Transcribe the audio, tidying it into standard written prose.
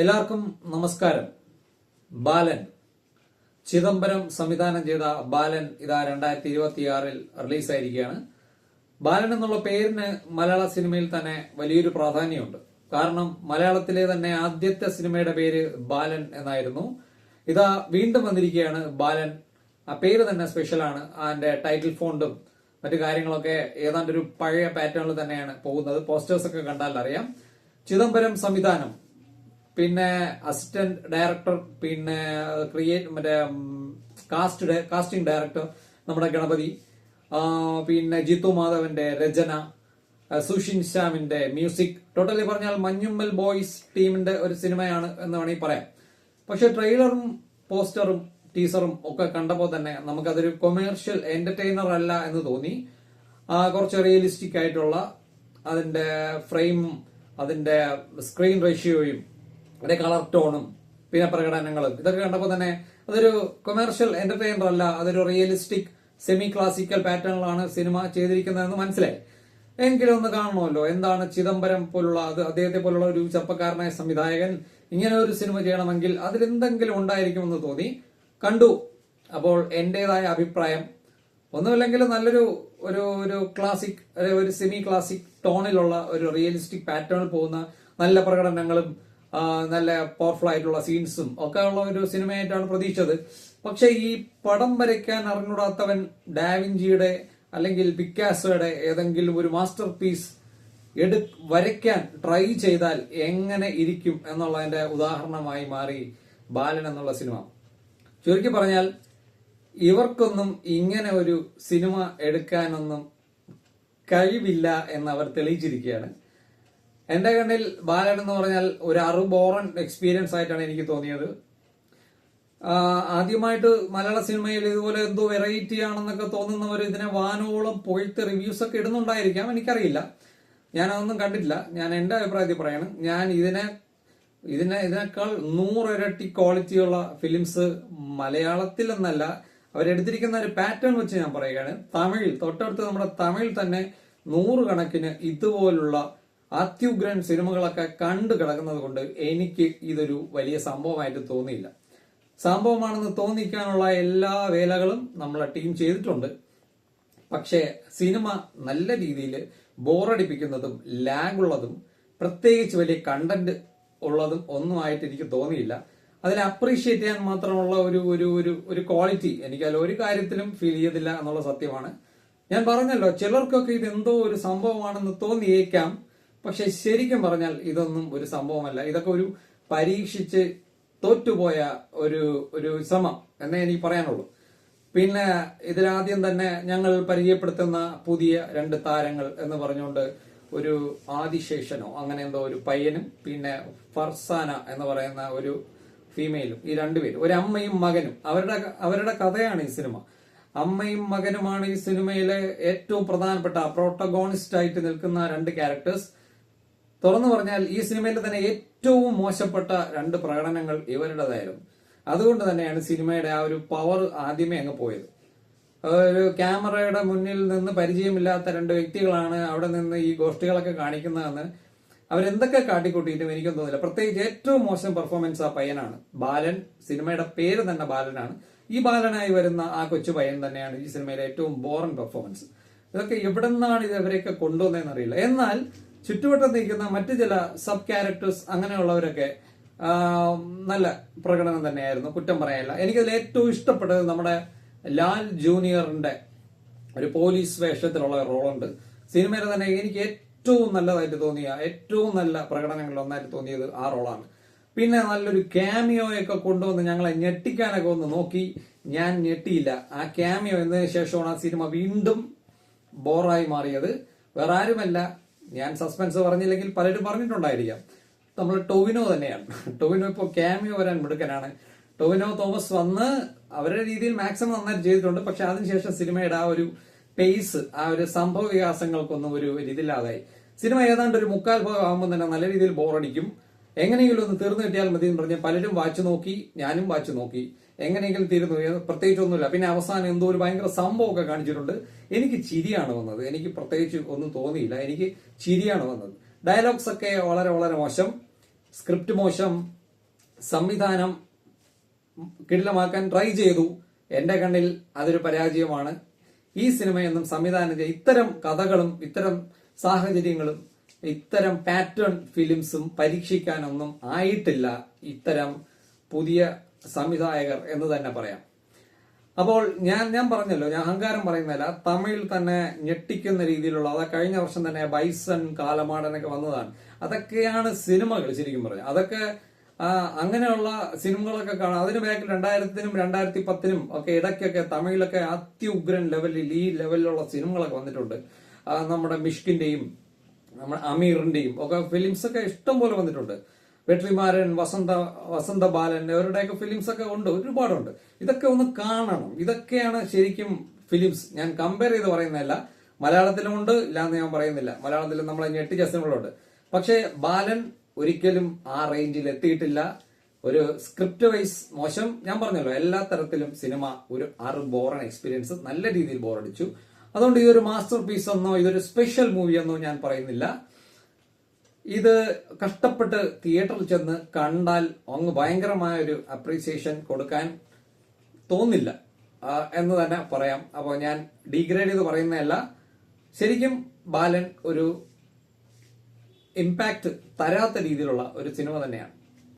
എല്ലാവർക്കും നമസ്കാരം. ബാലൻ ചിദംബരം സംവിധാനം ചെയ്ത ബാലൻ ഇതാ 2026 റിലീസായിരിക്കുകയാണ്. ബാലൻ എന്നുള്ള പേരിന് മലയാള സിനിമയിൽ തന്നെ വലിയൊരു പ്രാധാന്യമുണ്ട്. കാരണം മലയാളത്തിലെ തന്നെ ആദ്യത്തെ സിനിമയുടെ പേര് ബാലൻ എന്നായിരുന്നു. ഇതാ വീണ്ടും വന്നിരിക്കുകയാണ് ബാലൻ. ആ പേര് തന്നെ സ്പെഷ്യലാണ്. അതിന്റെ ടൈറ്റിൽ ഫോണ്ടും മറ്റു കാര്യങ്ങളൊക്കെ ഏതാണ്ട് ഒരു പഴയ പാറ്റേണിൽ തന്നെയാണ് പോകുന്നത്. പോസ്റ്റേഴ്സ് ഒക്കെ കണ്ടാൽ അറിയാം. ചിദംബരം സംവിധാനം, പിന്നെ അസിസ്റ്റന്റ് ഡയറക്ടർ, പിന്നെ കാസ്റ്റിംഗ് ഡയറക്ടർ നമ്മുടെ ഗണപതി, പിന്നെ ജിത്തു മാധവന്റെ രചന, സുഷിൻ ശ്യാമിന്റെ മ്യൂസിക്. ടോട്ടലി പറഞ്ഞാൽ മഞ്ഞുമ്മൽ ബോയ്സ് ടീമിന്റെ ഒരു സിനിമയാണ് എന്ന് വേണമെങ്കിൽ പറയാം. പക്ഷെ ട്രെയിലറും പോസ്റ്ററും ടീസറും ഒക്കെ കണ്ടപ്പോൾ തന്നെ നമുക്കതൊരു കൊമേഴ്ഷ്യൽ എന്റർടൈനർ അല്ല എന്ന് തോന്നി. കുറച്ച് റിയലിസ്റ്റിക് ആയിട്ടുള്ള അതിന്റെ ഫ്രെയിമും അതിന്റെ സ്ക്രീൻ റേഷ്യോയും അതിന്റെ കളർ ടോണും പിന്നെ പ്രകടനങ്ങളും ഇതൊക്കെ കണ്ടപ്പോൾ തന്നെ അതൊരു കൊമേഴ്ഷ്യൽ എന്റർടൈനർ അല്ല, അതൊരു റിയലിസ്റ്റിക് സെമി ക്ലാസിക്കൽ പാറ്റേണിലാണ് സിനിമ ചെയ്തിരിക്കുന്നതെന്ന് മനസ്സിലായി. എങ്കിലും ഒന്ന് കാണണമല്ലോ, എന്താണ് ചിദംബരം പോലുള്ള അദ്ദേഹത്തെ പോലുള്ള ഒരു ചെറുപ്പക്കാരനായ സംവിധായകൻ ഇങ്ങനെ ഒരു സിനിമ ചെയ്യണമെങ്കിൽ അതിലെന്തെങ്കിലും ഉണ്ടായിരിക്കുമെന്ന് തോന്നി. കണ്ടു. അപ്പോൾ എന്റേതായ അഭിപ്രായം ഒന്നുമില്ലെങ്കിൽ നല്ലൊരു ഒരു ഒരു ക്ലാസിക്, ഒരു സെമി ക്ലാസിക് ടോണിലുള്ള ഒരു റിയലിസ്റ്റിക് പാറ്റേണിൽ പോകുന്ന നല്ല പ്രകടനങ്ങളും നല്ല പവർഫുൾ ആയിട്ടുള്ള സീൻസും ഒക്കെ ഉള്ള ഒരു സിനിമയായിട്ടാണ് പ്രതീക്ഷിച്ചത്. പക്ഷെ ഈ പടം വരയ്ക്കാൻ അറിഞ്ഞൂടാത്തവൻ ഡാവിഞ്ചിയുടെ അല്ലെങ്കിൽ പിക്കാസോയുടെ ഏതെങ്കിലും ഒരു മാസ്റ്റർ പീസ് വരയ്ക്കാൻ ട്രൈ ചെയ്താൽ എങ്ങനെ ഇരിക്കും എന്നുള്ളതിന്റെ ഉദാഹരണമായി മാറി ബാലൻ എന്നുള്ള സിനിമ. ചുരുക്കി പറഞ്ഞാൽ ഇവർക്കൊന്നും ഇങ്ങനെ ഒരു സിനിമ എടുക്കാനൊന്നും കഴിവില്ല എന്ന് അവർ തെളിയിച്ചിരിക്കുകയാണ്. എന്റെ കണ്ണിൽ ബാലൻ എന്ന് പറഞ്ഞാൽ ഒരു അറുബോറൻ എക്സ്പീരിയൻസ് ആയിട്ടാണ് എനിക്ക് തോന്നിയത്. ആദ്യമായിട്ട് മലയാള സിനിമയിൽ ഇതുപോലെ എന്തോ വെറൈറ്റി ആണെന്നൊക്കെ തോന്നുന്നവർ ഇതിനെ വാനോളം പോയിട്ട് റിവ്യൂസ് ഒക്കെ ഇടുന്നുണ്ടായിരിക്കാം, എനിക്കറിയില്ല. ഞാനതൊന്നും കണ്ടിട്ടില്ല. ഞാൻ എന്റെ അഭിപ്രായത്തിൽ പറയാണ്, ഞാൻ ഇതിനേക്കാൾ 100 ഇരട്ടി ക്വാളിറ്റിയുള്ള ഫിലിംസ് മലയാളത്തിൽ എന്നല്ല അവരെടുത്തിരിക്കുന്ന ഒരു പാറ്റേൺ വെച്ച് ഞാൻ പറയുകയാണ്. തമിഴിൽ, തൊട്ടടുത്ത് നമ്മുടെ തമിഴിൽ തന്നെ 100 കണക്കിന് ഇതുപോലുള്ള അത്യുഗ്രൻ സിനിമകളൊക്കെ കണ്ടു കിടക്കുന്നത് കൊണ്ട് എനിക്ക് ഇതൊരു വലിയ സംഭവമായിട്ട് തോന്നിയില്ല. സംഭവമാണെന്ന് തോന്നിക്കാനുള്ള എല്ലാ വേലകളും നമ്മളെ ടീം ചെയ്തിട്ടുണ്ട്. പക്ഷേ സിനിമ നല്ല രീതിയിൽ ബോറടിപ്പിക്കുന്നതും ലാഗ് ഉള്ളതും പ്രത്യേകിച്ച് വലിയ കണ്ടന്റ് ഉള്ളതും ഒന്നുമായിട്ട് എനിക്ക് തോന്നിയില്ല. അതിനെ അപ്രീഷിയേറ്റ് ചെയ്യാൻ മാത്രമുള്ള ഒരു ഒരു ഒരു ഒരു ക്വാളിറ്റി എനിക്ക് അതിൽ ഒരു കാര്യത്തിലും ഫീൽ ചെയ്തില്ല എന്നുള്ള സത്യമാണ്. ഞാൻ പറഞ്ഞല്ലോ, ചിലർക്കൊക്കെ ഇത് എന്തോ ഒരു സംഭവമാണെന്ന് തോന്നിയേക്കാം. പക്ഷെ ശരിക്കും പറഞ്ഞാൽ ഇതൊന്നും ഒരു സംഭവമല്ല. ഇതൊക്കെ ഒരു പരീക്ഷിച്ച് തോറ്റുപോയ ഒരു ശ്രമം എന്നേ എനിക്ക് പറയാനുള്ളൂ. പിന്നെ ഇതിലാദ്യം തന്നെ ഞങ്ങൾ പരിചയപ്പെടുത്തുന്ന പുതിയ 2 താരങ്ങൾ എന്ന് പറഞ്ഞുകൊണ്ട് ഒരു ആദിശേഷനോ അങ്ങനെ എന്തോ ഒരു പയ്യനും പിന്നെ ഫർസാന എന്ന് പറയുന്ന ഒരു ഫീമെയിലും, ഈ 2 പേരും ഒരു അമ്മയും മകനും. അവരുടെ കഥയാണ് ഈ സിനിമ. അമ്മയും മകനുമാണ് ഈ സിനിമയിലെ ഏറ്റവും പ്രധാനപ്പെട്ട പ്രോട്ടഗോണിസ്റ്റ് ആയിട്ട് നിൽക്കുന്ന 2 ക്യാരക്ടേഴ്സ്. തുറന്നു പറഞ്ഞാൽ ഈ സിനിമയിൽ തന്നെ ഏറ്റവും മോശപ്പെട്ട 2 പ്രകടനങ്ങൾ ഇവരുടേതായിരുന്നു. അതുകൊണ്ട് തന്നെയാണ് സിനിമയുടെ ആ ഒരു പവർ ആദ്യമേ അങ്ങ് പോയത്. ഒരു ക്യാമറയുടെ മുന്നിൽ നിന്ന് പരിചയമില്ലാത്ത 2 വ്യക്തികളാണ് അവിടെ നിന്ന് ഈ ഗോഷ്ഠികളൊക്കെ കാണിക്കുന്നതെന്ന് അവരെന്തൊക്കെ കാട്ടിക്കൂട്ടിയിട്ടും എനിക്കൊന്നും തോന്നില്ല. പ്രത്യേകിച്ച് ഏറ്റവും മോശം പെർഫോമൻസ് ആ പയ്യനാണ്. ബാലൻ, സിനിമയുടെ പേര് തന്നെ ബാലനാണ്. ഈ ബാലനായി വരുന്ന ആ കൊച്ചു പയ്യൻ തന്നെയാണ് ഈ സിനിമയിലെ ഏറ്റവും ബോറൻ പെർഫോമൻസ്. ഇതൊക്കെ എവിടെ നിന്നാണ് ഇവരെയൊക്കെ കൊണ്ടുവന്നതെന്ന് അറിയില്ല. എന്നാൽ ചുറ്റുവട്ടം നിൽക്കുന്ന മറ്റു ചില സബ് ക്യാരക്ടേഴ്സ് അങ്ങനെയുള്ളവരൊക്കെ നല്ല പ്രകടനം തന്നെയായിരുന്നു, കുറ്റം പറയാനില്ല. എനിക്കതിൽ ഏറ്റവും ഇഷ്ടപ്പെട്ടത് നമ്മുടെ ലാൽ ജൂനിയറിന്റെ ഒരു പോലീസ് വേഷത്തിലുള്ള റോളുണ്ട് സിനിമയിൽ തന്നെ. എനിക്ക് ഏറ്റവും നല്ലതായിട്ട് തോന്നിയ, ഏറ്റവും നല്ല പ്രകടനങ്ങളിൽ ഒന്നായിട്ട് തോന്നിയത് ആ റോളാണ്. പിന്നെ നല്ലൊരു ക്യാമിയോയൊക്കെ കൊണ്ടുവന്ന് ഞങ്ങളെ ഞെട്ടിക്കാനൊക്കെ ഒന്ന് നോക്കി. ഞാൻ ഞെട്ടിയില്ല. ആ ക്യാമിയോ എന്നതിന് ശേഷമാണ് ആ സിനിമ വീണ്ടും ബോറായി മാറിയത്. വേറെ ആരുമല്ല, ഞാൻ സസ്പെൻസ് പറഞ്ഞില്ലെങ്കിൽ പലരും പറഞ്ഞിട്ടുണ്ടായിരിക്കാം, നമ്മൾ ടൊവിനോ തന്നെയാണ്. ടൊവിനോ ഇപ്പോൾ ക്യാമിയോ വരാൻ മിടുക്കനാണ്. ടൊവിനോ തോമസ് വന്ന് അവരുടെ രീതിയിൽ മാക്സിമം നന്നായിട്ട് ചെയ്തിട്ടുണ്ട്. പക്ഷെ അതിനുശേഷം സിനിമയുടെ ആ ഒരു പേസ്, ആ ഒരു സംഭവ വികാസങ്ങൾക്കൊന്നും ഒരു ഇതില്ലാതായി. സിനിമ ഏതാണ്ട് ഒരു 3/4 ഭാഗം ആകുമ്പോൾ തന്നെ നല്ല രീതിയിൽ ബോറടിക്കും. എങ്ങനെയെങ്കിലും ഒന്ന് തീർന്നു കിട്ടിയാൽ മതി എന്ന് പറഞ്ഞ് പലരും വായിച്ചു നോക്കി, ഞാനും വായിച്ചു നോക്കി. എങ്ങനെയെങ്കിലും തീർന്നു, പ്രത്യേകിച്ചൊന്നുമില്ല. പിന്നെ അവസാനം എന്തോ ഒരു ഭയങ്കര സംഭവമൊക്കെ കാണിച്ചിട്ടുണ്ട്. എനിക്ക് ചിരിയാണ് വന്നത്. എനിക്ക് പ്രത്യേകിച്ച് ഒന്നും തോന്നിയില്ല, എനിക്ക് ചിരിയാണ് വന്നത്. ഡയലോഗ്സ് ഒക്കെ വളരെ വളരെ മോശം, സ്ക്രിപ്റ്റ് മോശം, സംവിധാനം കിടിലമാക്കാൻ ട്രൈ ചെയ്തു. എന്റെ കണ്ണിൽ അതൊരു പരാജയമാണ്. ഈ സിനിമയൊന്നും സംവിധാനം ചെയ്ത ഇത്തരം കഥകളും ഇത്തരം സാഹചര്യങ്ങളും ഇത്തരം പാറ്റേൺ ഫിലിംസും പരീക്ഷിക്കാനൊന്നും ആയിട്ടില്ല ഇത്തരം പുതിയ സംവിധായകർ എന്ന് തന്നെ പറയാം. അപ്പോൾ ഞാൻ പറഞ്ഞല്ലോ, ഞാൻ അഹങ്കാരം പറയുന്നില്ല. തമിഴിൽ തന്നെ ഞെട്ടിക്കുന്ന രീതിയിലുള്ള, അത് കഴിഞ്ഞ വർഷം തന്നെ ബൈസൺ, കാലമാടനൊക്കെ വന്നതാണ്. അതൊക്കെയാണ് സിനിമകൾ ശരിക്കും പറഞ്ഞാൽ. അതൊക്കെ അങ്ങനെയുള്ള സിനിമകളൊക്കെ കാണാം. അതിന് ബാക്കിൽ 2000-നും 2010-നും ഒക്കെ ഇടയ്ക്കൊക്കെ തമിഴിലൊക്കെ അത്യുഗ്രൻ ലെവലിൽ ഈ ലെവലിലുള്ള സിനിമകളൊക്കെ വന്നിട്ടുണ്ട്. നമ്മുടെ മിഷ്കിന്റെയും നമ്മുടെ അമീറിന്റെയും ഒക്കെ ഫിലിംസ് ഒക്കെ ഇഷ്ടം പോലെ വന്നിട്ടുണ്ട്. വെട്രിമാരൻ, വസന്ത ബാലൻ, അവരുടെയൊക്കെ ഫിലിംസ് ഒക്കെ ഉണ്ട്, ഒരുപാടുണ്ട്. ഇതൊക്കെ ഒന്ന് കാണണം. ഇതൊക്കെയാണ് ശരിക്കും ഫിലിംസ്. ഞാൻ കമ്പയർ ചെയ്ത് പറയുന്നതല്ല. മലയാളത്തിലുമുണ്ട്, ഇല്ലാന്ന് ഞാൻ പറയുന്നില്ല. മലയാളത്തിൽ നമ്മളെ ഞെട്ടിച്ച സിനിമകളുണ്ട്. പക്ഷേ ബാലൻ ഒരിക്കലും ആ റേഞ്ചിൽ എത്തിയിട്ടില്ല. ഒരു സ്ക്രിപ്റ്റ് വൈസ് മോശം. ഞാൻ പറഞ്ഞല്ലോ, എല്ലാ തരത്തിലും സിനിമ ഒരു ബോറൻ എക്സ്പീരിയൻസ്, നല്ല രീതിയിൽ ബോറടിച്ചു. അതുകൊണ്ട് ഇതൊരു മാസ്റ്റർ പീസ് എന്നോ ഇതൊരു സ്പെഷ്യൽ മൂവി എന്നോ ഞാൻ പറയുന്നില്ല. ഇത് കഷ്ടപ്പെട്ട് തിയേറ്ററിൽ ചെന്ന് കണ്ടാൽ അങ്ങ് ഭയങ്കരമായ ഒരു അപ്രീസിയേഷൻ കൊടുക്കാൻ തോന്നില്ല എന്ന് തന്നെ പറയാം. അപ്പോൾ ഞാൻ ഡീഗ്രേഡ് ചെയ്ത് പറയുന്നതല്ല. ശരിക്കും ബാലൻ ഒരു ഇമ്പാക്ട് തരാത്ത രീതിയിലുള്ള ഒരു സിനിമ തന്നെയാണ്.